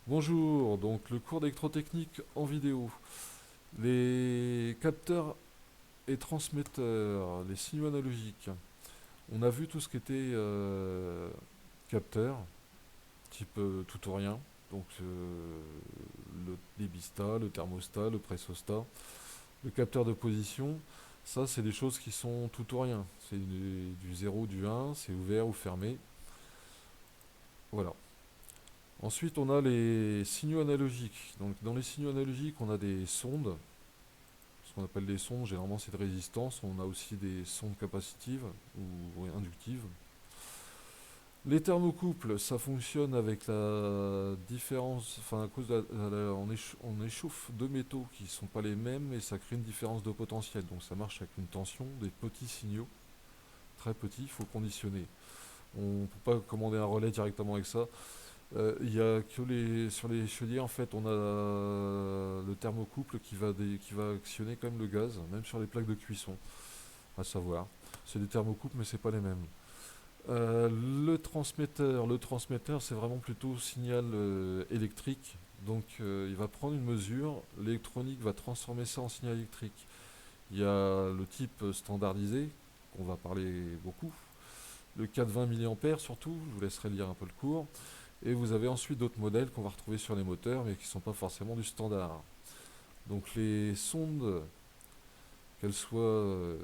Bonjour, donc le cours d'électrotechnique en vidéo. Les capteurs et transmetteurs, les signaux analogiques. On a vu tout ce qui était capteur, type tout ou rien. Donc le débistat, le thermostat, le pressostat, le capteur de position. Ça, c'est des choses qui sont tout ou rien. C'est du 0, du 1, c'est ouvert ou fermé. Voilà. Ensuite, on a les signaux analogiques. Donc, dans les signaux analogiques, on a des sondes. Ce qu'on appelle des sondes, généralement, c'est de résistance. On a aussi des sondes capacitives ou inductives. Les thermocouples, ça fonctionne avec la différence, enfin à cause on échauffe deux métaux qui ne sont pas les mêmes et ça crée une différence de potentiel. Donc ça marche avec une tension, des petits signaux, très petits, il faut conditionner. On ne peut pas commander un relais directement avec ça. Il y a que sur les chaudiers, en fait, on a le thermocouple qui va actionner quand même le gaz, même sur les plaques de cuisson, à savoir. C'est des thermocouples, mais c'est pas les mêmes. Le transmetteur, c'est vraiment plutôt signal électrique. Donc, il va prendre une mesure, l'électronique va transformer ça en signal électrique. Il y a le type standardisé, qu'on va parler beaucoup, le 420 mA surtout, je vous laisserai lire un peu le cours. Et vous avez ensuite d'autres modèles qu'on va retrouver sur les moteurs, mais qui ne sont pas forcément du standard. Donc les sondes, qu'elles soient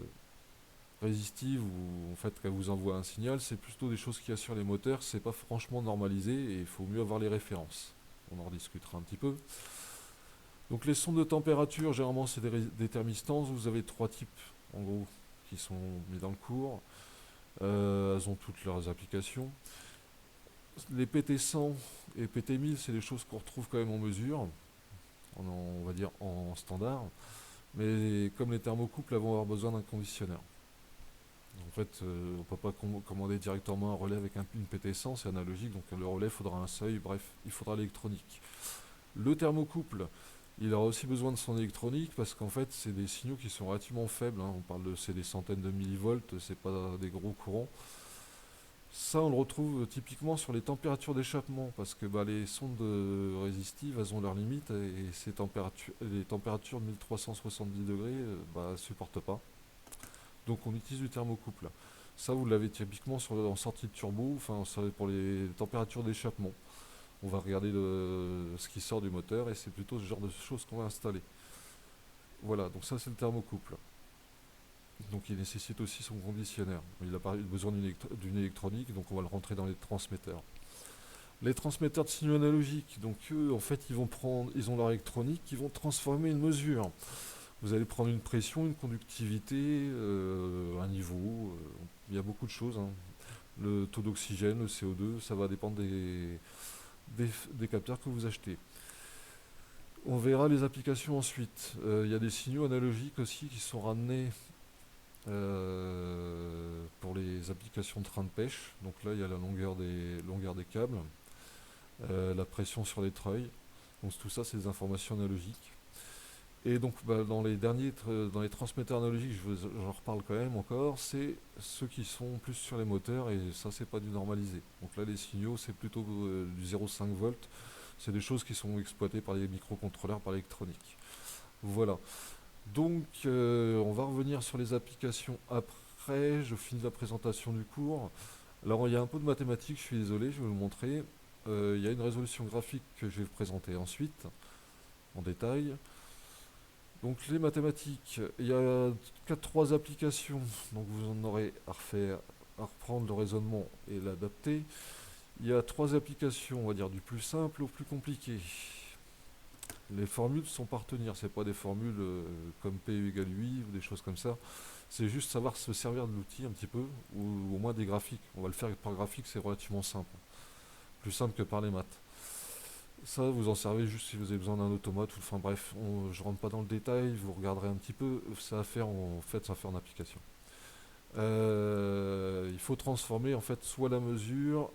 résistives ou en fait qu'elles vous envoient un signal, c'est plutôt des choses qu'il y a sur les moteurs. C'est pas franchement normalisé et il faut mieux avoir les références. On en rediscutera un petit peu. Donc les sondes de température, généralement c'est des thermistances. Vous avez trois types en gros qui sont mis dans le cours. Elles ont toutes leurs applications. Les PT100 et PT1000, c'est des choses qu'on retrouve quand même en mesure, on va dire en standard. Mais comme les thermocouples, elles vont avoir besoin d'un conditionneur. En fait, on ne peut pas commander directement un relais avec une PT100, c'est analogique, donc le relais faudra un seuil, bref, il faudra l'électronique. Le thermocouple, il aura aussi besoin de son électronique parce qu'en fait, c'est des signaux qui sont relativement faibles. On parle c'est des centaines de millivolts, c'est pas des gros courants. Ça, on le retrouve typiquement sur les températures d'échappement, parce que bah, les sondes résistives, elles ont leurs limites, et les températures de 1370 degrés, bah, elles supportent pas. Donc on utilise du thermocouple. Ça, vous l'avez typiquement en sortie de turbo, enfin pour les températures d'échappement. On va regarder ce qui sort du moteur, et c'est plutôt ce genre de choses qu'on va installer. Voilà, donc ça c'est le thermocouple. Donc il nécessite aussi son conditionneur. Il a besoin d'une électronique, donc on va le rentrer dans les transmetteurs. Les transmetteurs de signaux analogiques, donc eux, en fait, ils ont leur électronique, ils vont transformer une mesure. Vous allez prendre une pression, une conductivité, un niveau. Il y a beaucoup de choses, hein. Le taux d'oxygène, le CO2, ça va dépendre des capteurs que vous achetez. On verra les applications ensuite. Il y a des signaux analogiques aussi qui sont ramenés pour les applications de train de pêche. Donc là, il y a la longueur des câbles, la pression sur les treuils. Donc tout ça, c'est des informations analogiques. Et donc bah, dans les transmetteurs analogiques, j'en reparle quand même encore, c'est ceux qui sont plus sur les moteurs et ça c'est pas du normalisé. Donc là les signaux c'est plutôt du 0,5 volts, c'est des choses qui sont exploitées par les microcontrôleurs, par l'électronique. Voilà. Donc on va revenir sur les applications après, je finis la présentation du cours. Alors il y a un peu de mathématiques, je suis désolé, je vais vous le montrer. Il y a une résolution graphique que je vais vous présenter ensuite, en détail. Donc les mathématiques, il y a trois applications, donc vous en aurez à refaire, à reprendre le raisonnement et l'adapter. Il y a trois applications, on va dire du plus simple au plus compliqué. Les formules sont par tenir, c'est pas des formules comme P égale 8 ou des choses comme ça. C'est juste savoir se servir de l'outil un petit peu, ou au moins des graphiques. On va le faire par graphique, c'est relativement simple. Plus simple que par les maths. Ça, vous en servez juste si vous avez besoin d'un automate. Enfin bref, je rentre pas dans le détail, vous regarderez un petit peu. Ça à faire en fait, ça à faire en application. Il faut transformer en fait soit la mesure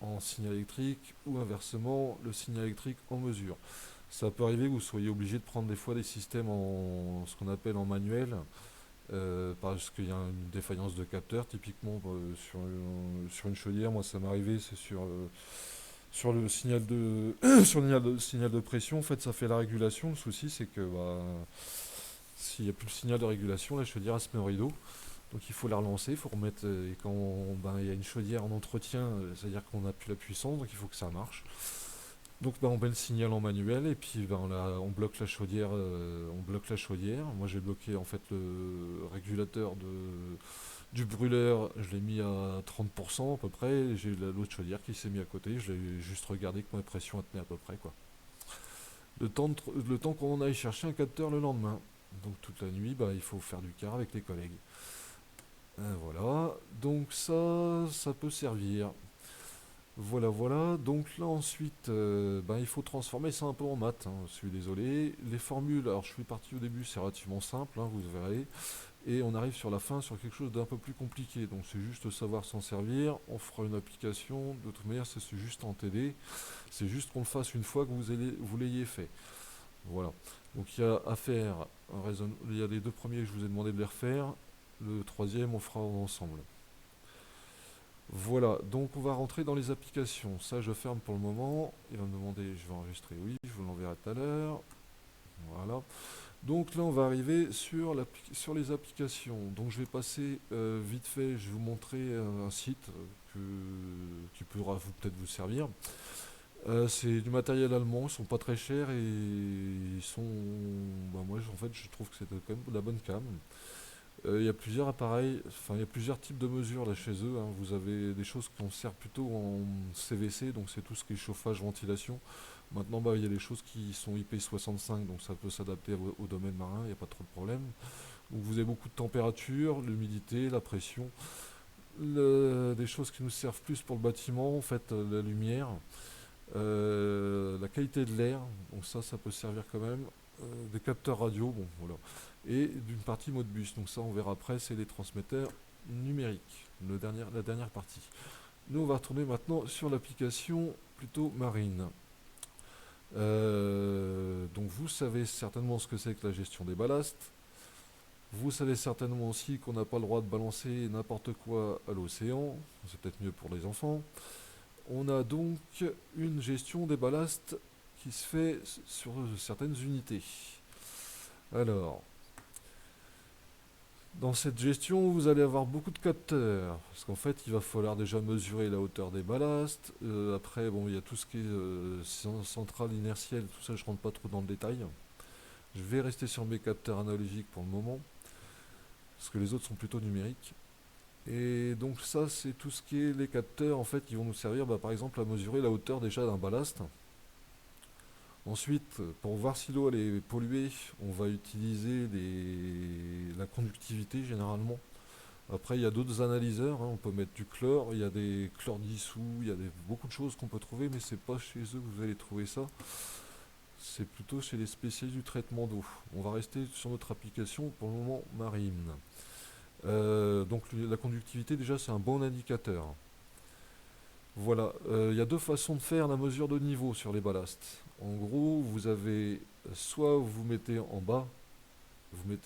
en signal électrique ou inversement le signal électrique en mesure. Ça peut arriver que vous soyez obligé de prendre des fois des systèmes en ce qu'on appelle en manuel, parce qu'il y a une défaillance de capteur. Typiquement sur une chaudière, moi ça m'est arrivé, c'est sur Sur le signal de, sur le signal de pression, en fait, ça fait la régulation. Le souci, c'est que s'il n'y a plus le signal de régulation, la chaudière elle se met en rideau. Donc il faut la relancer, il faut remettre. Et quand il y a une chaudière en entretien, c'est-à-dire qu'on n'a plus la puissance, donc il faut que ça marche. Donc on met le signal en manuel et puis on bloque la chaudière. On bloque la chaudière. Moi j'ai bloqué en fait le régulateur du brûleur, je l'ai mis à 30% à peu près. Et j'ai l'autre chaudière qui s'est mis à côté. Je l'ai juste regardé que ma pression elle tenait à peu près quoi. Le temps qu'on aille chercher un capteur le lendemain. Donc toute la nuit, il faut faire du quart avec les collègues. Voilà, donc ça peut servir. Voilà, voilà. Donc là ensuite, il faut transformer ça un peu en maths, hein. Je suis désolé. Les formules, alors je suis parti au début, c'est relativement simple, hein, vous verrez. Et on arrive sur la fin sur quelque chose d'un peu plus compliqué. Donc c'est juste savoir s'en servir. On fera une application. De toute manière, c'est juste en TD. C'est juste qu'on le fasse une fois que vous l'ayez fait. Voilà. Donc il y a à faire il y a les deux premiers que je vous ai demandé de les refaire. Le troisième, on fera ensemble. Voilà, donc on va rentrer dans les applications. Ça, je ferme pour le moment. Il va me demander, je vais enregistrer, oui, je vous l'enverrai tout à l'heure. Voilà. Donc là, on va arriver sur les applications. Donc je vais passer vite fait, je vais vous montrer un site qui pourra peut-être vous servir. C'est du matériel allemand, ils sont pas très chers et ils sont. Moi, en fait, je trouve que c'est quand même de la bonne cam. Il y a plusieurs appareils, enfin il y a plusieurs types de mesures là chez eux, hein. Vous avez des choses qu'on sert plutôt en CVC, donc c'est tout ce qui est chauffage, ventilation. Maintenant, il y a des choses qui sont IP65, donc ça peut s'adapter au domaine marin, il n'y a pas trop de problème. Donc vous avez beaucoup de température, l'humidité, la pression. Des choses qui nous servent plus pour le bâtiment, en fait, la lumière, la qualité de l'air, donc ça peut servir quand même. Des capteurs radio, bon voilà. Et d'une partie Modbus, donc ça on verra après, c'est les transmetteurs numériques, la dernière partie. Nous on va retourner maintenant sur l'application plutôt marine. Donc vous savez certainement ce que c'est que la gestion des ballasts. Vous savez certainement aussi qu'on n'a pas le droit de balancer n'importe quoi à l'océan, c'est peut-être mieux pour les enfants. On a donc une gestion des ballasts qui se fait sur certaines unités. Alors, dans cette gestion, vous allez avoir beaucoup de capteurs, parce qu'en fait, il va falloir déjà mesurer la hauteur des ballasts. Après, il y a tout ce qui est centrale inertielle, tout ça, je rentre pas trop dans le détail. Je vais rester sur mes capteurs analogiques pour le moment, parce que les autres sont plutôt numériques. Et donc ça, c'est tout ce qui est les capteurs, en fait, qui vont nous servir, par exemple, à mesurer la hauteur déjà d'un ballast. Ensuite, pour voir si l'eau est polluée, on va utiliser la conductivité généralement. Après, il y a d'autres analyseurs, hein, on peut mettre du chlore, il y a des chlores dissous, il y a beaucoup de choses qu'on peut trouver, mais c'est pas chez eux que vous allez trouver ça. C'est plutôt chez les spécialistes du traitement d'eau. On va rester sur notre application pour le moment marine. Donc la conductivité, déjà, c'est un bon indicateur. Voilà, il y a deux façons de faire la mesure de niveau sur les ballasts. En gros, vous avez soit vous mettez en bas,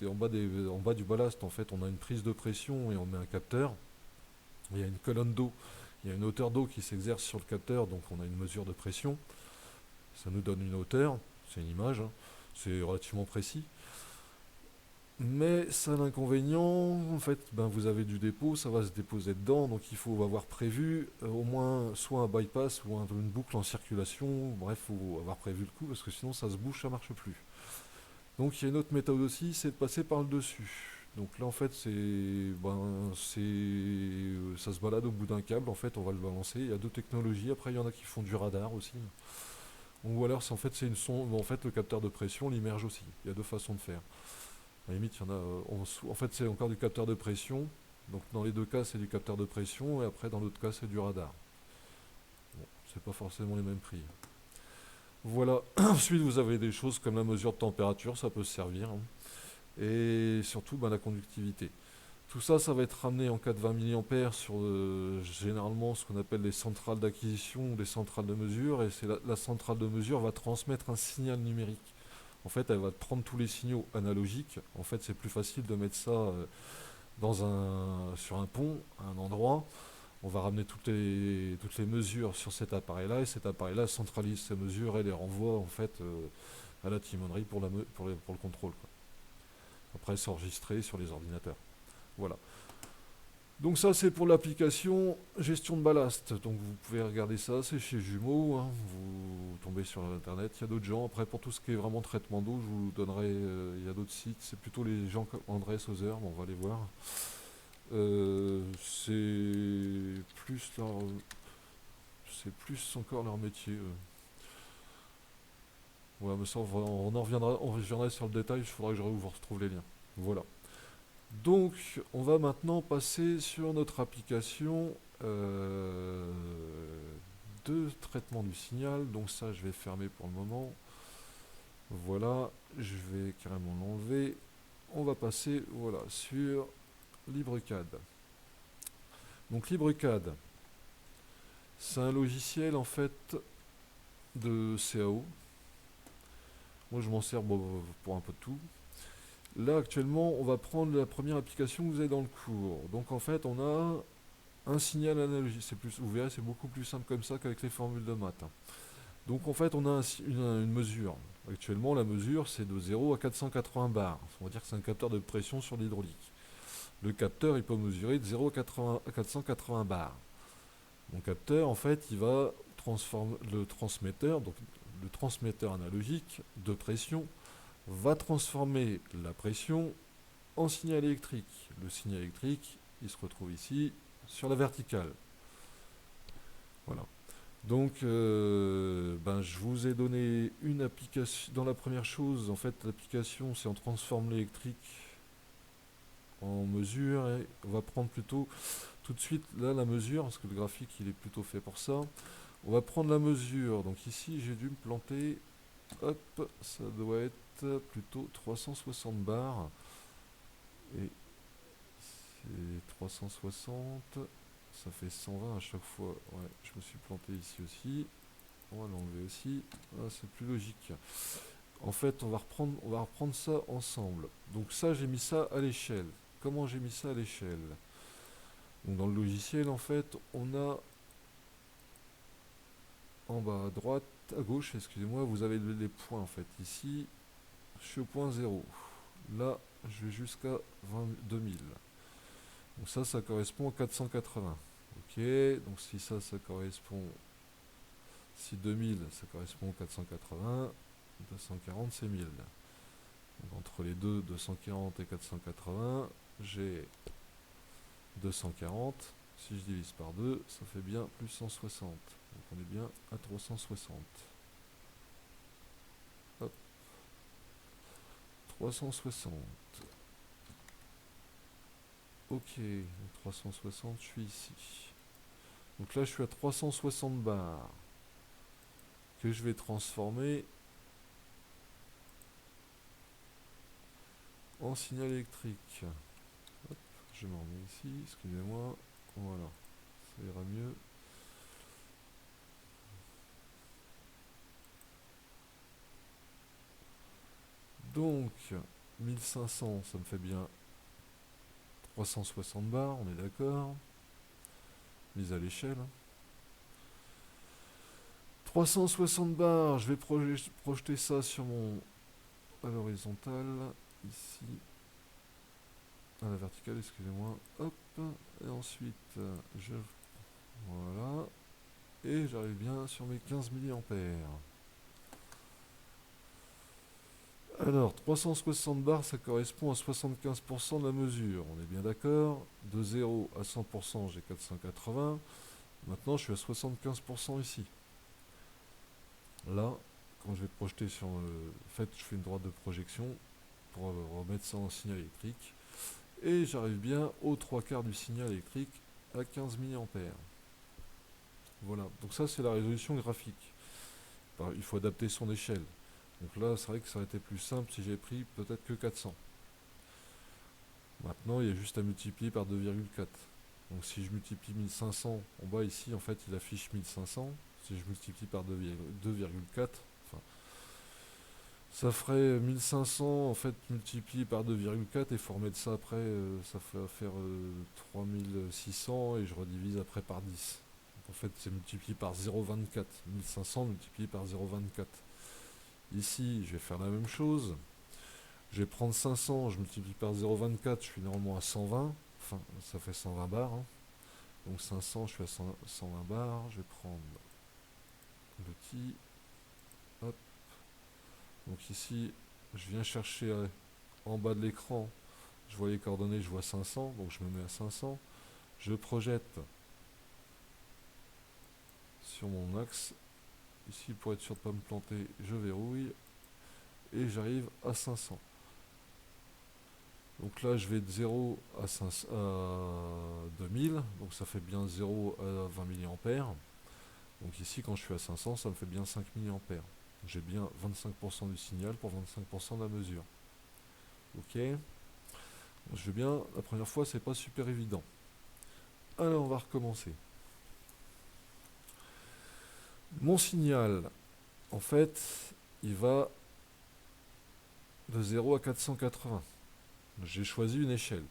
en bas du ballast, en fait, on a une prise de pression et on met un capteur. Il y a une colonne d'eau, il y a une hauteur d'eau qui s'exerce sur le capteur, donc on a une mesure de pression. Ça nous donne une hauteur, c'est une image, hein. C'est relativement précis. Mais ça a l'inconvénient, en fait, vous avez du dépôt, ça va se déposer dedans, donc il faut avoir prévu au moins soit un bypass ou une boucle en circulation. Bref, il faut avoir prévu le coup parce que sinon ça se bouche, ça marche plus. Donc il y a une autre méthode aussi, c'est de passer par le dessus. Donc là en fait ça se balade au bout d'un câble, en fait on va le balancer. Il y a deux technologies, après il y en a qui font du radar aussi. Ou alors en fait c'est une sonde, en fait le capteur de pression l'immerge aussi. Il y a deux façons de faire. À la limite, il y en a. En fait, c'est encore du capteur de pression. Donc, dans les deux cas, c'est du capteur de pression. Et après, dans l'autre cas, c'est du radar. Bon, c'est pas forcément les mêmes prix. Voilà. Ensuite, vous avez des choses comme la mesure de température. Ça peut servir, hein. Et surtout, la conductivité. Tout ça, ça va être ramené en cas de 20 mA sur généralement ce qu'on appelle les centrales d'acquisition ou les centrales de mesure. Et c'est la centrale de mesure va transmettre un signal numérique. En fait, elle va prendre tous les signaux analogiques. En fait, c'est plus facile de mettre ça sur un pont, à un endroit. On va ramener toutes les mesures sur cet appareil-là, et cet appareil-là centralise ces mesures et les renvoie en fait à la timonerie pour le contrôle, quoi. Après, c'est enregistré sur les ordinateurs. Voilà. Donc ça, c'est pour l'application gestion de ballast. Donc vous pouvez regarder ça, c'est chez Jumeaux, hein. Vous tombez sur Internet, il y a d'autres gens. Après, pour tout ce qui est vraiment traitement d'eau, je vous donnerai, il y a d'autres sites. C'est plutôt les gens comme André Sauzer, on va les voir. C'est plus encore leur métier. Ouais, mais ça, on reviendra sur le détail. Il faudra que je vous retrouve les liens. Voilà. Donc, on va maintenant passer sur notre application de traitement du signal. Donc ça, je vais fermer pour le moment. Voilà, je vais carrément l'enlever. On va passer, voilà, sur LibreCAD. Donc LibreCAD, c'est un logiciel en fait de CAO. Moi, je m'en sers pour un peu de tout. Là, actuellement, on va prendre la première application que vous avez dans le cours. Donc, en fait, on a un signal analogique. Vous verrez, c'est beaucoup plus simple comme ça qu'avec les formules de maths, hein. Donc, en fait, on a une mesure. Actuellement, la mesure, c'est de 0 à 480 bars. On va dire que c'est un capteur de pression sur l'hydraulique. Le capteur, il peut mesurer de 0 à 480 bars. Mon capteur, en fait, il va transformer le transmetteur, donc le transmetteur analogique de pression, va transformer la pression en signal électrique. Le signal électrique, il se retrouve ici sur la verticale. Voilà. Donc, je vous ai donné une application. Dans la première chose, en fait, l'application, c'est on transforme l'électrique en mesure. Et on va prendre plutôt tout de suite là la mesure, parce que le graphique, il est plutôt fait pour ça. On va prendre la mesure. Donc ici, j'ai dû me planter. Hop, ça doit être plutôt 360 bars. Et c'est 360, ça fait 120 à chaque fois. Ouais, je me suis planté ici aussi. On va l'enlever aussi. Ah, c'est plus logique. En fait, on va reprendre ça ensemble. Donc ça, j'ai mis ça à l'échelle. Comment j'ai mis ça à l'échelle? Donc dans le logiciel, en fait, on a en bas à droite, à gauche, excusez-moi, vous avez les points en fait. Ici, je suis au point 0. Là, je vais jusqu'à 2000. Donc ça correspond à 480. Ok, donc si ça correspond... Si 2000, ça correspond à 480, 240, c'est 1000. Donc entre les deux, 240 et 480, j'ai 240. Si je divise par 2, ça fait bien plus 160. Donc on est bien à 360. Hop. 360. Ok, 360, je suis ici. Donc là, je suis à 360 bars que je vais transformer en signal électrique. Hop, je me remets ici, excusez-moi. Voilà, ça ira mieux. Donc, 1500, ça me fait bien 360 bars, on est d'accord. Mise à l'échelle. 360 bars, je vais projeter ça sur à l'horizontale, ici, à la verticale, excusez-moi. Hop, et ensuite, voilà, et j'arrive bien sur mes 15 milliampères. Alors, 360 bars, ça correspond à 75% de la mesure. On est bien d'accord. De 0 à 100%, j'ai 480. Maintenant, je suis à 75% ici. Là, quand je vais projeter sur... En fait, je fais une droite de projection pour remettre ça en signal électrique. Et j'arrive bien aux 3/4 du signal électrique à 15 milliampères. Voilà. Donc ça, c'est la résolution graphique. Il faut adapter son échelle. Donc là, c'est vrai que ça aurait été plus simple si j'avais pris peut-être que 400. Maintenant, il y a juste à multiplier par 2,4. Donc si je multiplie 1500, en bas ici, en fait, il affiche 1500. Si je multiplie par 2,4, enfin, Ça ferait 1500 en fait multiplié par 2,4 et il faut remettre ça après, ça va faire 3600 et je redivise après par 10. Donc en fait c'est multiplié par 0,24. 1500 multiplié par 0,24. Ici je vais faire la même chose. Je vais prendre 500, je multiplie par 0,24, je suis normalement à 120. Enfin ça fait 120 bars, hein. Donc 500 je suis à 120 bars. Je vais prendre l'outil. Hop. Donc ici je viens chercher en bas de l'écran. Je vois les coordonnées, je vois 500, donc je me mets à 500. Je projette sur mon axe. Ici, pour être sûr de ne pas me planter, je verrouille. Et j'arrive à 500. Donc là, je vais de 0 à, 500, à 2000. Donc ça fait bien 0 à 20 mA. Donc ici, quand je suis à 500, ça me fait bien 5 mA. J'ai bien 25% du signal pour 25% de la mesure. Ok. Je veux bien, la première fois, c'est pas super évident. Alors, on va recommencer. Mon signal, en fait, il va de 0 à 480. J'ai choisi une échelle.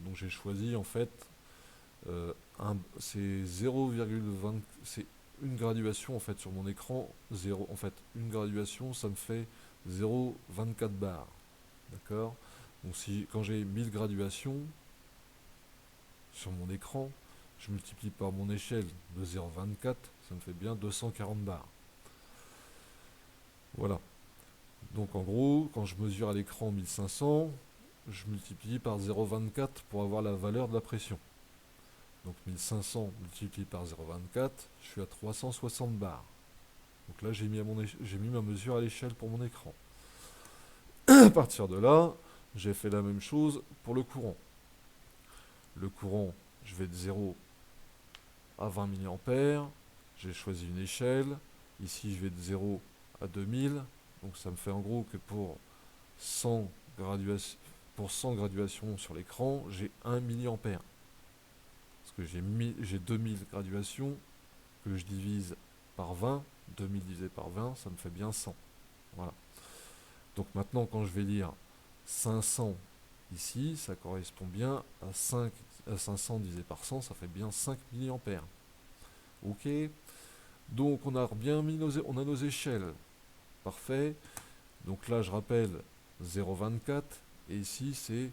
Donc j'ai choisi en fait, c'est 0,20, c'est une graduation en fait sur mon écran. 0, en fait, une graduation, ça me fait 0,24 bars. D'accord. Donc si, quand j'ai 1000 graduations sur mon écran, je multiplie par mon échelle de 0,24, ça me fait bien 240 bars. Voilà. Donc en gros, quand je mesure à l'écran 1500, je multiplie par 0,24 pour avoir la valeur de la pression. Donc 1500 multiplié par 0,24, je suis à 360 bars. Donc là, j'ai mis ma mesure à l'échelle pour mon écran. À partir de là, j'ai fait la même chose pour le courant. Le courant, je vais de 0 à 20 mA. J'ai choisi une échelle. Ici, je vais de 0 à 2000. Donc ça me fait en gros que pour 100 graduations sur l'écran, j'ai 1 mA. Parce que j'ai 2000 graduations que je divise par 20. 2000 divisé par 20, ça me fait bien 100. Voilà. Donc maintenant, quand je vais lire 500 ici, ça correspond bien à 500 divisé par 100, ça fait bien 5 mA. Ok. Donc on a bien mis on a nos échelles. Parfait. Donc là, je rappelle 0,24. Et ici, c'est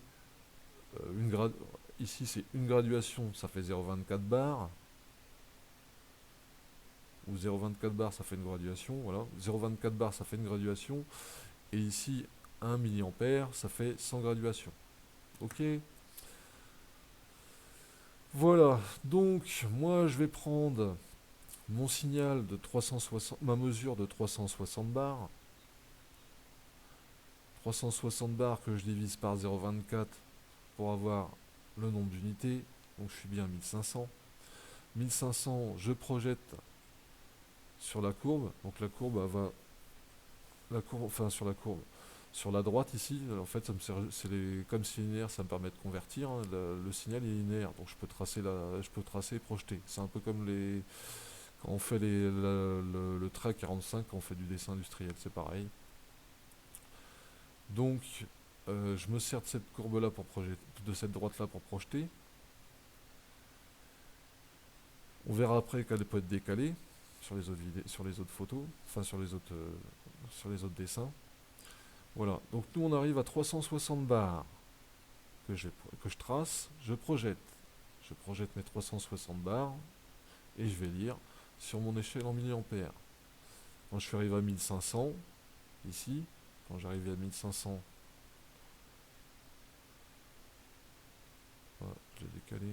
une graduation, ça fait 0,24 bars. Ou 0,24 bars, ça fait une graduation. Voilà. 0,24 bars, ça fait une graduation. Et ici, 1 mA, ça fait 100 graduations. Ok. Voilà. Donc, moi, je vais prendre mon signal de 360, ma mesure de 360 bars. 360 bars que je divise par 0,24 pour avoir le nombre d'unités. Donc, je suis bien à 1500. 1500, je projette sur la courbe. Donc, la courbe, elle va. La courbe, enfin, sur la courbe. Sur la droite ici, en fait, comme c'est linéaire, ça me permet de convertir, hein. Le signal est linéaire, donc je peux tracer et projeter. C'est un peu comme quand on fait le trait 45, quand on fait du dessin industriel, c'est pareil. Donc, je me sers de cette courbe-là pour projeter, de cette droite-là pour projeter. On verra après qu'elle peut être décalée sur les autres photos, enfin sur les autres dessins. Voilà, donc nous on arrive à 360 bars que je trace, je projette. Je projette mes 360 bars et je vais lire sur mon échelle en milliampères. Quand je suis arrivé à 1500, ici, quand j'arrive à 1500, voilà, je l'ai décalé.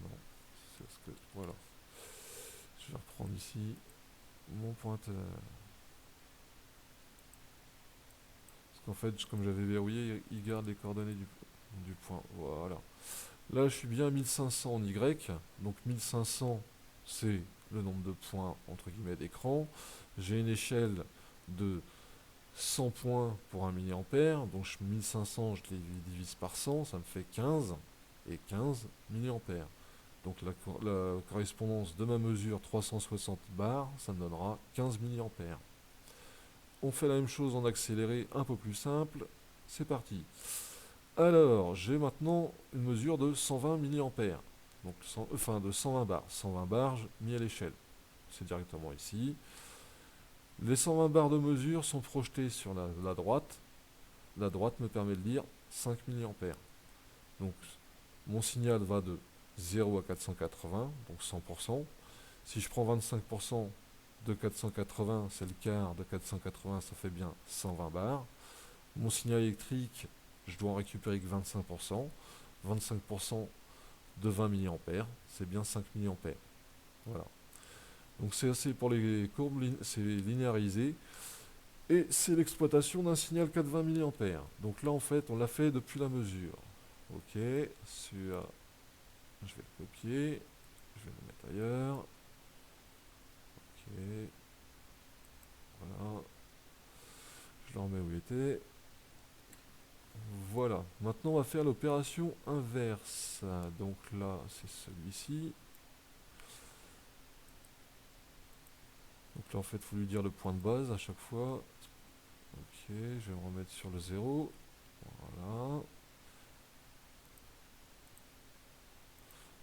Non, c'est ce que. Voilà. Je vais reprendre ici mon pointeur. Parce qu'en fait, comme j'avais verrouillé, il garde les coordonnées du point. Voilà. Là, je suis bien à 1500 en Y. Donc 1500, c'est le nombre de points entre guillemets d'écran. J'ai une échelle de 100 points pour 1 mA. Donc 1500, je les divise par 100, ça me fait 15. Et 15 mA. Donc la correspondance de ma mesure 360 bars, ça me donnera 15 mA. On fait la même chose en accéléré, un peu plus simple. C'est parti. Alors, j'ai maintenant une mesure de 120 mA. Donc, enfin, de 120 bars. 120 bars mis à l'échelle. C'est directement ici. Les 120 barres de mesure sont projetées sur la droite. La droite me permet de lire 5 mA. Donc, mon signal va de 0 à 480, donc 100%. Si je prends 25% de 480, c'est le quart de 480, ça fait bien 120 bars. Mon signal électrique, je dois en récupérer que 25%. 25% de 20 mA, c'est bien 5 mA. Voilà. Donc c'est assez pour les courbes, c'est linéarisé. Et c'est l'exploitation d'un signal 420 mA. Donc là, en fait, on l'a fait depuis la mesure. Ok, sur, je vais le copier, je vais le mettre ailleurs. Ok, voilà, je le remets où il était. Voilà, maintenant on va faire l'opération inverse. Donc là, c'est celui-ci. Donc là, en fait, il faut lui dire le point de base à chaque fois. Ok, je vais me remettre sur le 0. Voilà.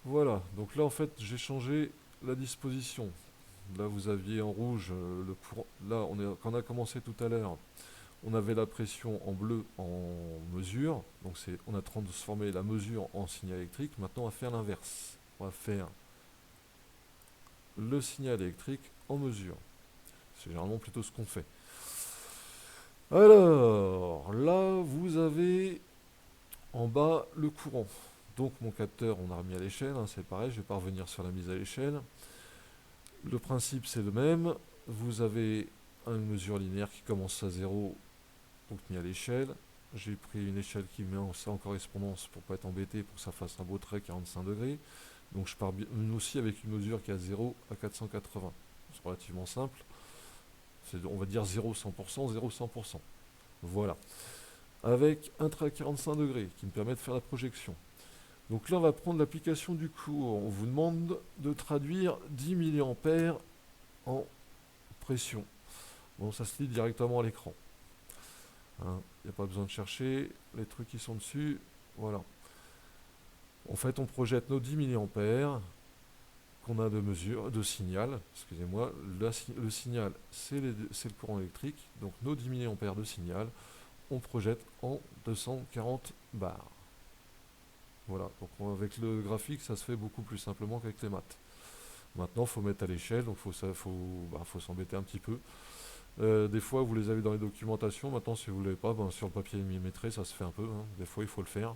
Voilà, donc là, en fait, j'ai changé la disposition. Là, vous aviez en rouge le courant. Là, quand on a commencé tout à l'heure, on avait la pression en bleu en mesure. Donc, on a transformé la mesure en signal électrique. Maintenant, on va faire l'inverse. On va faire le signal électrique en mesure. C'est généralement plutôt ce qu'on fait. Alors, là, vous avez en bas le courant. Donc, mon capteur, on a remis à l'échelle. Hein, c'est pareil, je ne vais pas revenir sur la mise à l'échelle. Le principe, c'est le même. Vous avez une mesure linéaire qui commence à 0, donc mis à l'échelle. J'ai pris une échelle qui met ça en correspondance pour ne pas être embêté, pour que ça fasse un beau trait 45 degrés. Donc je pars aussi avec une mesure qui a 0 à 480. C'est relativement simple. On va dire 0 100%, 0 100%. Voilà. Avec un trait à 45 degrés qui me permet de faire la projection. Donc là, on va prendre l'application du cours. On vous demande de traduire 10 mA en pression. Bon, ça se lit directement à l'écran. Hein, il n'y a pas besoin de chercher les trucs qui sont dessus. Voilà. En fait, on projette nos 10 mA qu'on a de mesure, de signal. Excusez-moi, le signal, c'est le courant électrique. Donc nos 10 mA de signal, on projette en 240 bars. Voilà. Donc avec le graphique, ça se fait beaucoup plus simplement qu'avec les maths. Maintenant, il faut mettre à l'échelle, donc faut s'embêter un petit peu. Des fois, vous les avez dans les documentations. Maintenant, si vous ne l'avez pas, sur le papier millimétré, ça se fait un peu. Hein. Des fois, il faut le faire.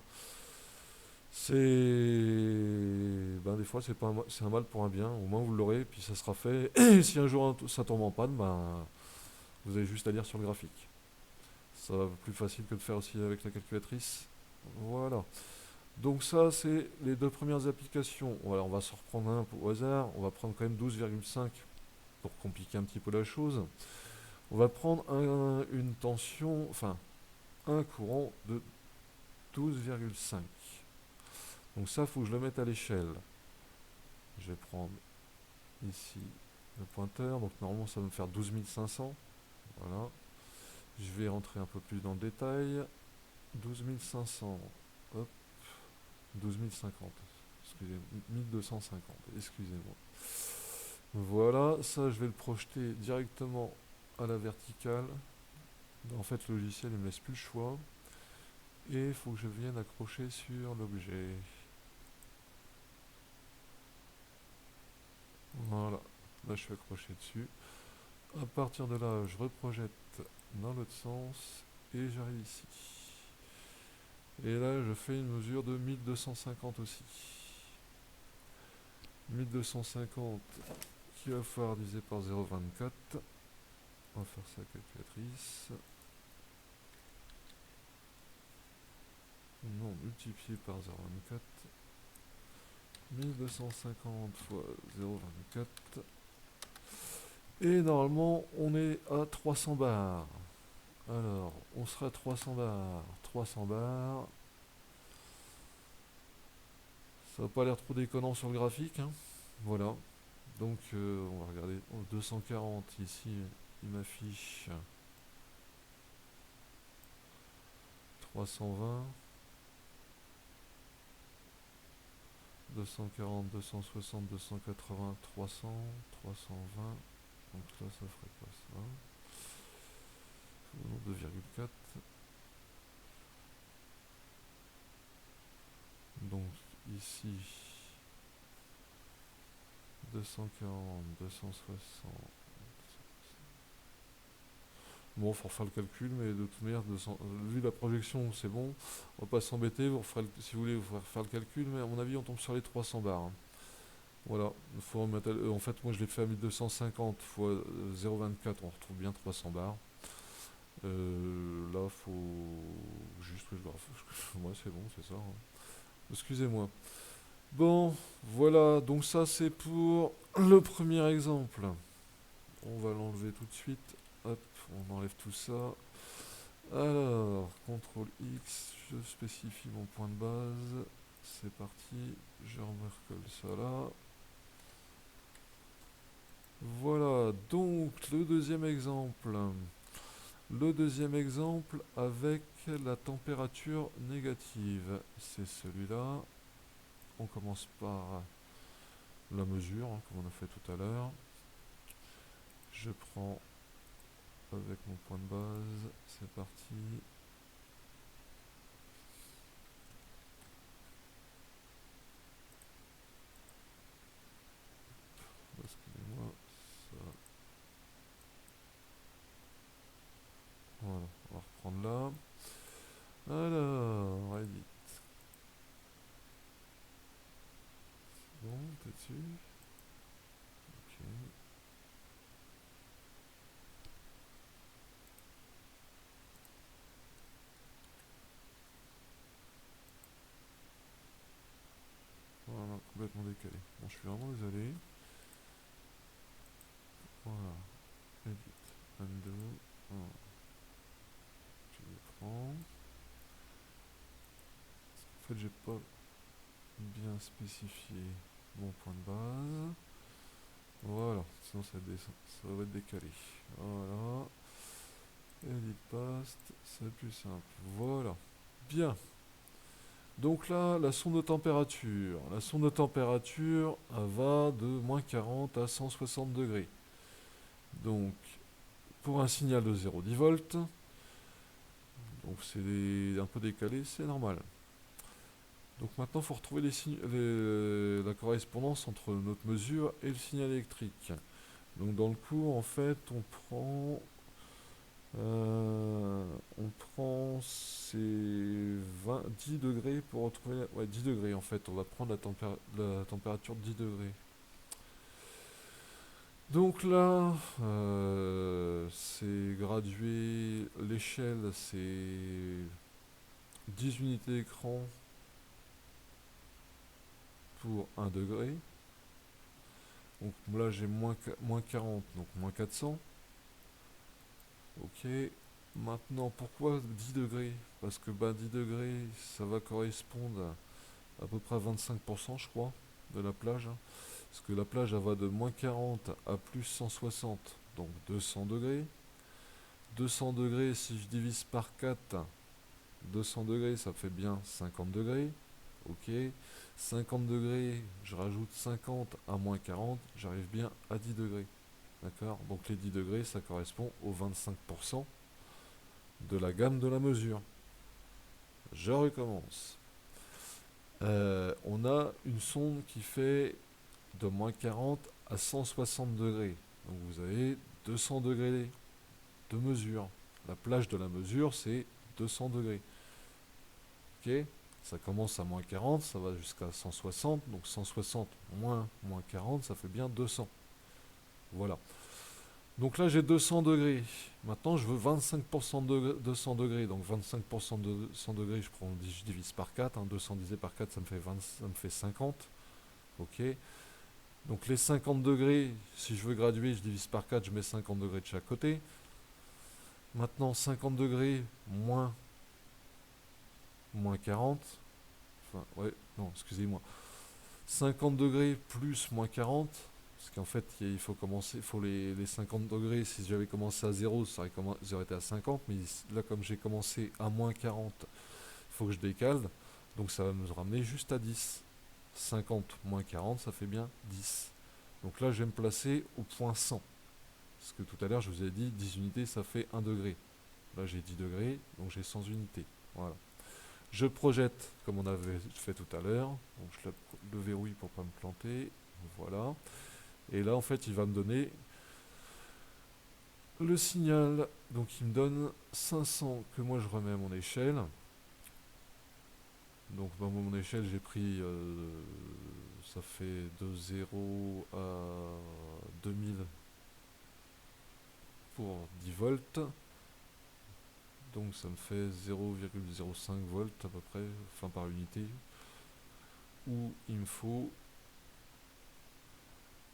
Des fois, c'est un mal pour un bien. Au moins, vous l'aurez, puis ça sera fait. Et si un jour ça tombe en panne, vous avez juste à lire sur le graphique. Ça va plus facile que de faire aussi avec la calculatrice. Voilà. Donc ça, c'est les deux premières applications. Voilà, on va se reprendre un au hasard. On va prendre quand même 12,5 pour compliquer un petit peu la chose. On va prendre une tension, enfin un courant de 12,5. Donc ça, il faut que je le mette à l'échelle. Je vais prendre ici le pointeur. Donc normalement, ça va me faire 12 500. Voilà. Je vais rentrer un peu plus dans le détail. 12 500. Hop. 12 050. Excusez-moi. 1250. Excusez-moi. Voilà. Ça, je vais le projeter directement à la verticale. En fait, le logiciel ne me laisse plus le choix. Et il faut que je vienne accrocher sur l'objet. Voilà, là je suis accroché dessus. À partir de là, je reprojette dans l'autre sens et j'arrive ici. Et là, je fais une mesure de 1250 aussi. 1250 qu'il va falloir diviser par 0,24. On va faire ça calculatrice. Non, multiplié par 0,24. 1250 fois 0,24. Et normalement, on est à 300 bars. Alors, on sera à 300 bars. 300 bars. Ça n'a pas l'air trop déconnant sur le graphique. Hein. Voilà. Donc, on va regarder. 240 ici, il m'affiche 320, 240, 260, 280, 300, 320. Donc là, ça ferait pas ça. 2,4. Donc ici, 240, 260. Bon, il faut refaire le calcul, mais de toute manière, vu la projection, c'est bon. On va pas s'embêter. Si vous voulez, vous ferez faire le calcul, mais à mon avis, on tombe sur les 300 bars. Hein. Voilà. En fait, moi, je l'ai fait à 1250 fois 0,24. On retrouve bien 300 bars. Là, faut juste que je le refasse. Ouais, c'est bon, c'est ça. Hein. Excusez-moi. Bon, voilà. Donc ça, c'est pour le premier exemple. On va l'enlever tout de suite. Hop, on enlève tout ça. Alors, CTRL X, je spécifie mon point de base. C'est parti. Je recolle ça là. Voilà, donc le deuxième exemple. Le deuxième exemple avec la température négative. C'est celui-là. On commence par la mesure, hein, comme on a fait tout à l'heure. Je prends avec mon point de base. C'est parti. Excusez-moi. Ça. Voilà, on va reprendre là. Alors, edit. Bon, t'es dessus. Ok. Voilà, complètement décalé. Bon, je suis vraiment désolé. Voilà. Edit. Undo. Voilà. Je les prends. En fait, j'ai pas bien spécifié mon point de base. Voilà, sinon ça va être décalé. Voilà. Edit past, c'est plus simple. Voilà. Bien. Donc là, la sonde de température. La sonde de température elle va de moins 40 à 160 degrés. Donc, pour un signal de 0,10 volts, donc c'est un peu décalé, c'est normal. Donc maintenant, il faut retrouver la correspondance entre notre mesure et le signal électrique. Donc dans le cours, en fait, on prend ces 10 degrés pour retrouver... Ouais, 10 degrés en fait, on va prendre la température de 10 degrés. Donc là, c'est gradué, l'échelle c'est 10 unités d'écran pour 1 degré. Donc là j'ai moins 40, donc moins 400. Ok. Maintenant, pourquoi 10 degrés? Parce que 10 degrés, ça va correspondre à peu près à 25%, je crois, de la plage. Hein. Parce que la plage, elle va de moins 40 à plus 160, donc 200 degrés. 200 degrés, si je divise par 4, 200 degrés, ça fait bien 50 degrés. Ok. 50 degrés, je rajoute 50 à moins 40, j'arrive bien à 10 degrés. D'accord? Donc les 10 degrés, ça correspond aux 25% de la gamme de la mesure. Je recommence. On a une sonde qui fait de moins 40 à 160 degrés. Donc vous avez 200 degrés de mesure. La plage de la mesure, c'est 200 degrés. Ok? Ça commence à moins 40, ça va jusqu'à 160. Donc 160 moins 40, ça fait bien 200. Voilà. Donc là, j'ai 200 degrés. Maintenant, je veux 25% de 200 degrés. Donc 25% de 100 degrés, je divise par 4. Hein, 200 divisé par 4, ça me fait 50. Ok. Donc les 50 degrés, si je veux graduer, je divise par 4, je mets 50 degrés de chaque côté. Maintenant, 50 degrés moins 40. Enfin, ouais, non, excusez-moi. 50 degrés plus moins 40, Parce qu'en fait, il faut commencer, il faut les 50 degrés. Si j'avais commencé à 0, ça aurait été à 50. Mais là, comme j'ai commencé à moins 40, il faut que je décale. Donc ça va nous ramener juste à 10. 50 moins 40, ça fait bien 10. Donc là, je vais me placer au point 100. Parce que tout à l'heure, je vous ai dit 10 unités, ça fait 1 degré. Là, j'ai 10 degrés, donc j'ai 100 unités. Voilà. Je projette comme on avait fait tout à l'heure. Donc je le verrouille pour ne pas me planter. Voilà. Et là, en fait, il va me donner le signal. Donc il me donne 500 que moi je remets à mon échelle. Donc dans mon échelle, j'ai pris, ça fait de 0 à 2000 pour 10 volts. Donc ça me fait 0,05 volts à peu près, enfin par unité. Où il me faut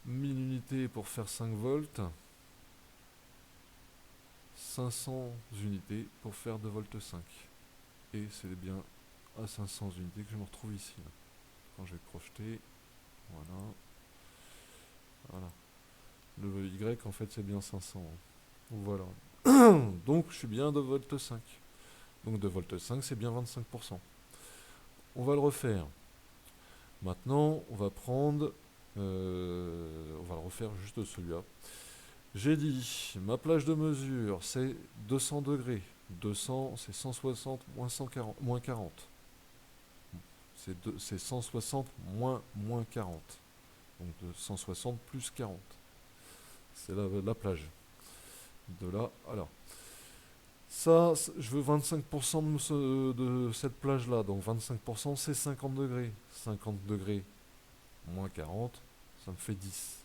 1000 unités pour faire 5 volts. 500 unités pour faire 2 volts 5. Et c'est bien à 500 unités que je me retrouve ici. Là. Quand je vais projeter, voilà. Voilà. Le Y en fait c'est bien 500. Voilà. Donc je suis bien à 2 volts 5. Donc 2 volts 5 c'est bien 25%. On va le refaire. Maintenant on va prendre, on va le refaire juste celui-là. J'ai dit, ma plage de mesure c'est 200 degrés. 200 c'est 160 moins 140, moins 40. C'est 160 moins 40. Donc de 160 plus 40. C'est la plage. De là à là. Ça, je veux 25% de cette plage-là. Donc 25%, c'est 50 degrés. 50 degrés moins 40, ça me fait 10.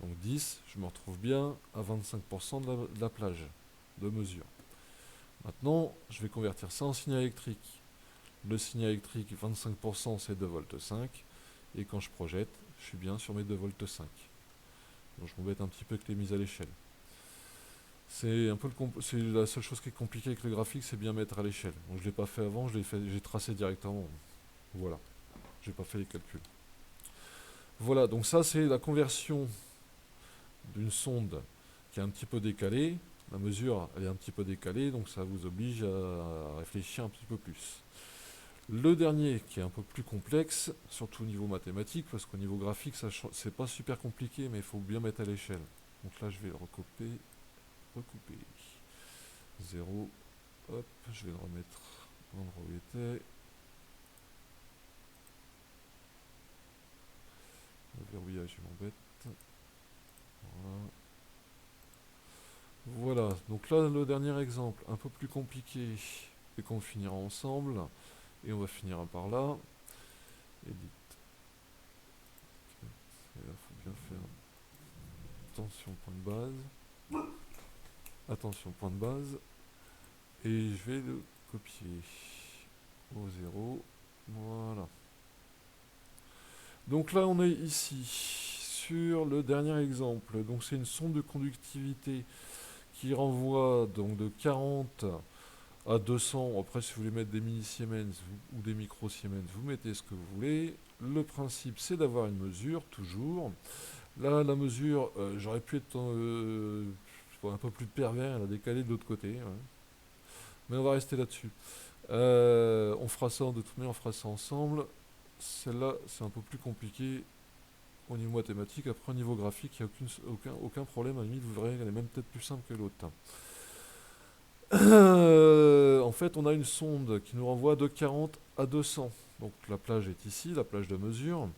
Donc 10, je me retrouve bien à 25% de la plage de mesure. Maintenant, je vais convertir ça en signal électrique. Le signal électrique, 25%, c'est 2 volts 5. Et quand je projette, je suis bien sur mes 2 volts 5. Donc je m'embête un petit peu avec les mises à l'échelle. C'est un peu c'est la seule chose qui est compliquée avec le graphique, c'est bien mettre à l'échelle. Donc je ne l'ai pas fait avant, j'ai tracé directement. Voilà, j'ai pas fait les calculs. Voilà, donc ça c'est la conversion d'une sonde qui est un petit peu décalée. La mesure elle est un petit peu décalée, donc ça vous oblige à réfléchir un petit peu plus. Le dernier qui est un peu plus complexe, surtout au niveau mathématique, parce qu'au niveau graphique, c'est pas super compliqué, mais il faut bien mettre à l'échelle. Donc là, je vais le recouper. 0. Hop, je vais le remettre à l'endroit où il était. Le verrouillage, il m'embête. Voilà. Voilà, donc là, le dernier exemple, un peu plus compliqué, et qu'on finira ensemble. Et on va finir par là. Edit. Et là, il faut bien faire attention point de base. Attention point de base. Et je vais le copier au 0. Voilà. Donc là, on est ici sur le dernier exemple. Donc c'est une sonde de conductivité qui renvoie donc de 40 à 200. Après, si vous voulez mettre des mini-Siemens ou des micro-Siemens, vous mettez ce que vous voulez. Le principe, c'est d'avoir une mesure, toujours. Là, la mesure, j'aurais pu être un peu plus pervers, elle a décalé de l'autre côté. Ouais. Mais on va rester là-dessus. On fera ça, de toute manière, on fera ça ensemble. Celle-là, c'est un peu plus compliqué au niveau mathématique. Après, au niveau graphique, il n'y a aucun problème. À la limite, vous verrez, elle est même peut-être plus simple que l'autre. En fait, on a une sonde qui nous renvoie de 40 à 200. Donc la plage est ici, la plage de mesure.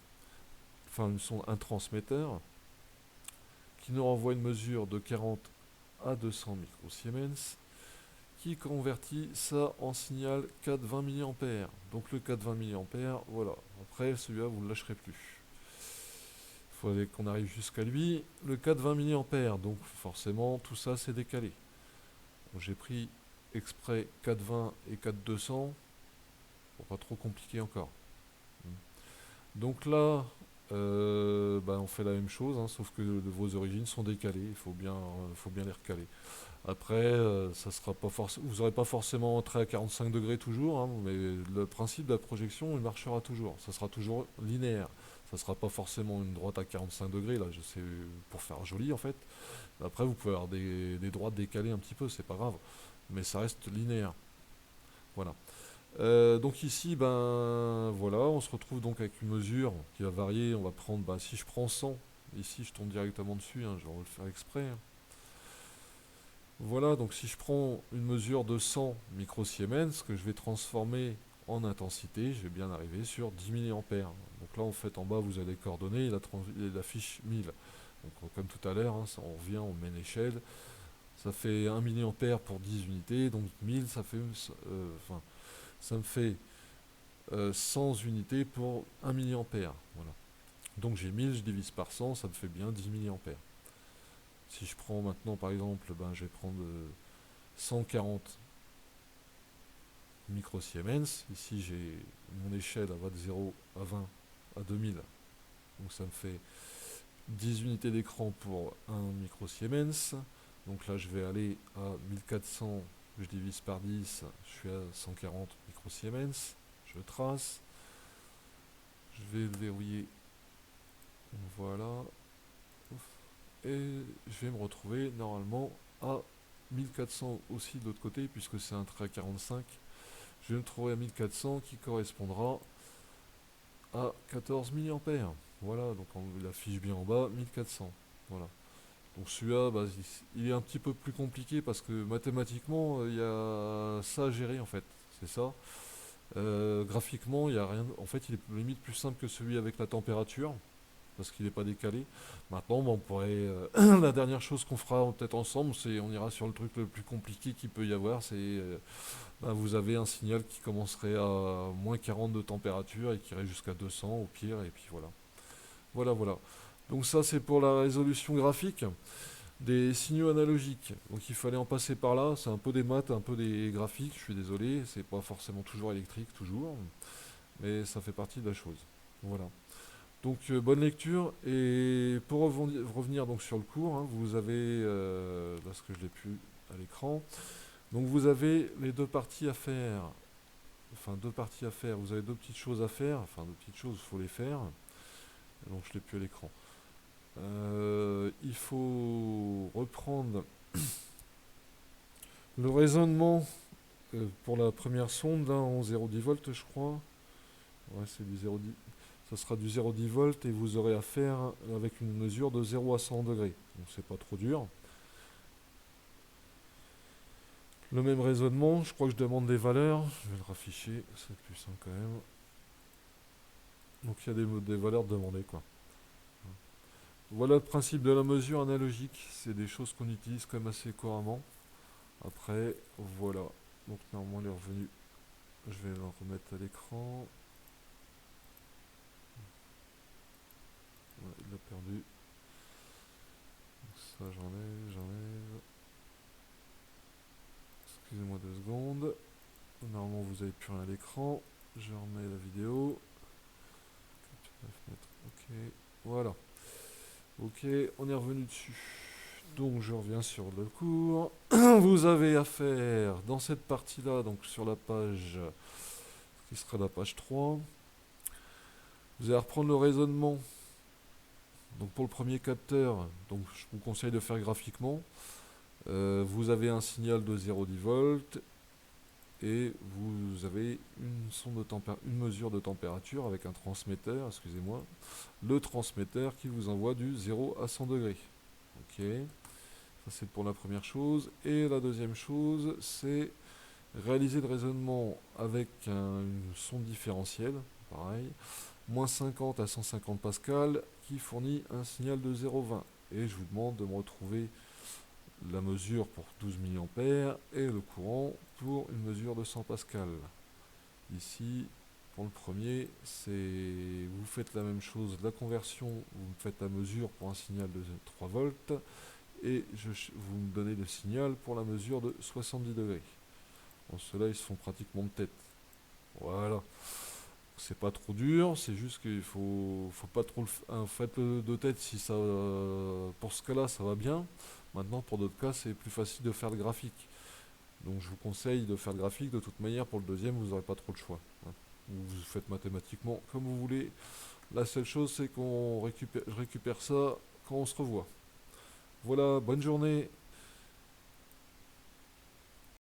Enfin, une sonde, un transmetteur qui nous renvoie une mesure de 40 à 200 microsiemens, qui convertit ça en signal 420 mA. Donc le 420 mA, voilà. Après, celui-là, vous ne le lâcherez plus. Il faudrait qu'on arrive jusqu'à lui. Le 420 mA, donc forcément, tout ça, c'est décalé. J'ai pris exprès 420 et 4200 pour pas trop compliquer encore. Donc là, on fait la même chose, hein, sauf que vos origines sont décalées, il faut bien les recaler. Après, ça sera pas vous n'aurez pas forcément entré à 45 degrés toujours, hein, mais le principe de la projection il marchera toujours, ça sera toujours linéaire. Ça sera pas forcément une droite à 45 degrés, là, c'est pour faire joli en fait. Après, vous pouvez avoir des droites décalées un petit peu, c'est pas grave, mais ça reste linéaire. Voilà. Donc ici, ben voilà, on se retrouve donc avec une mesure qui va varier. On va prendre, ben, si je prends 100, ici je tombe directement dessus, hein, je vais le faire exprès, hein. Voilà, donc si je prends une mesure de 100 microsiemens, que je vais transformer en intensité, je vais bien arriver sur 10 milliampères. Donc là, en fait, en bas, vous avez les coordonnées, il affiche 1000. Donc comme tout à l'heure, hein, on revient, on met une échelle. Ça fait 1 milliampère pour 10 unités, donc 1000, ça fait, enfin, ça me fait 100 unités pour 1 milliampère. Voilà. Donc j'ai 1000, je divise par 100, ça me fait bien 10 milliampères. Si je prends maintenant, par exemple, ben, je vais prendre 140 microsiemens. Ici, j'ai mon échelle, elle va de 0 à 20 à 2000. Donc ça me fait 10 unités d'écran pour 1 microsiemens. Donc là, je vais aller à 1400, je divise par 10, je suis à 140 microsiemens. Je trace. Je vais le verrouiller. Voilà. Et je vais me retrouver normalement à 1400 aussi de l'autre côté, puisque c'est un trait à 45. Je vais me trouver à 1400 qui correspondra à 14 milliampères. Voilà, donc il affiche bien en bas 1400. Voilà. Donc celui-là, bah, il est un petit peu plus compliqué parce que mathématiquement, il y a ça à gérer en fait. C'est ça. Graphiquement, il y a rien. En fait, il est limite plus simple que celui avec la température parce qu'il n'est pas décalé. Maintenant, bon, on pourrait. La dernière chose qu'on fera peut-être ensemble, c'est on ira sur le truc le plus compliqué qu'il peut y avoir. C'est bah, vous avez un signal qui commencerait à moins 40 de température et qui irait jusqu'à 200 au pire, et puis voilà. Voilà, voilà. Donc ça, c'est pour la résolution graphique des signaux analogiques. Donc il fallait en passer par là. C'est un peu des maths, un peu des graphiques. Je suis désolé, c'est pas forcément toujours électrique, toujours, mais ça fait partie de la chose. Voilà. Donc bonne lecture. Et pour revenir donc sur le cours, hein, vous avez, là ce que je l'ai plus à l'écran, donc vous avez les deux parties à faire. Enfin, deux parties à faire. Vous avez deux petites choses à faire. Enfin, deux petites choses, il faut les faire. Donc je l'ai plus à l'écran. Il faut reprendre le raisonnement pour la première sonde, là, en 0,10 volts, je crois. Ouais, c'est du 0,10. Ça sera du 0,10 volts et vous aurez à faire avec une mesure de 0 à 100 degrés. Donc c'est pas trop dur. Le même raisonnement, je crois que je demande des valeurs. Je vais le rafficher, c'est plus simple quand même. Donc il y a des valeurs demandées, quoi. Voilà le principe de la mesure analogique. C'est des choses qu'on utilise quand même assez couramment. Après, voilà. Donc normalement il est revenu. Je vais le remettre à l'écran. Ouais, il l'a perdu. Donc ça j'enlève. Excusez-moi 2 secondes. Normalement vous avez plus rien à l'écran. Je remets la vidéo. Ok, voilà. Ok, on est revenu dessus. Donc je reviens sur le cours. Vous avez à faire dans cette partie-là, donc sur la page qui sera la page 3. Vous allez reprendre le raisonnement. Donc pour le premier capteur, donc je vous conseille de faire graphiquement. Vous avez un signal de 0,10 volts et vous avez une mesure de température avec un transmetteur, excusez-moi, le transmetteur qui vous envoie du 0 à 100 degrés. Ok, ça c'est pour la première chose. Et la deuxième chose, c'est réaliser le raisonnement avec une sonde différentielle, pareil, moins 50 à 150 pascal, qui fournit un signal de 0,20. Et je vous demande de me retrouver la mesure pour 12 milliampères et le courant pour une mesure de 100 pascal. Ici, pour le premier, vous faites la même chose, la conversion, vous faites la mesure pour un signal de 3 volts et vous me donnez le signal pour la mesure de 70 degrés. Bon, ceux-là, ils se font pratiquement de tête. Voilà. C'est pas trop dur, c'est juste qu'il faut pas trop faites-le de tête si ça, pour ce cas-là, ça va bien. Maintenant, pour d'autres cas, c'est plus facile de faire le graphique. Donc, je vous conseille de faire le graphique. De toute manière, pour le deuxième, vous n'aurez pas trop le choix, hein. Vous faites mathématiquement comme vous voulez. La seule chose, c'est je récupère ça quand on se revoit. Voilà, bonne journée.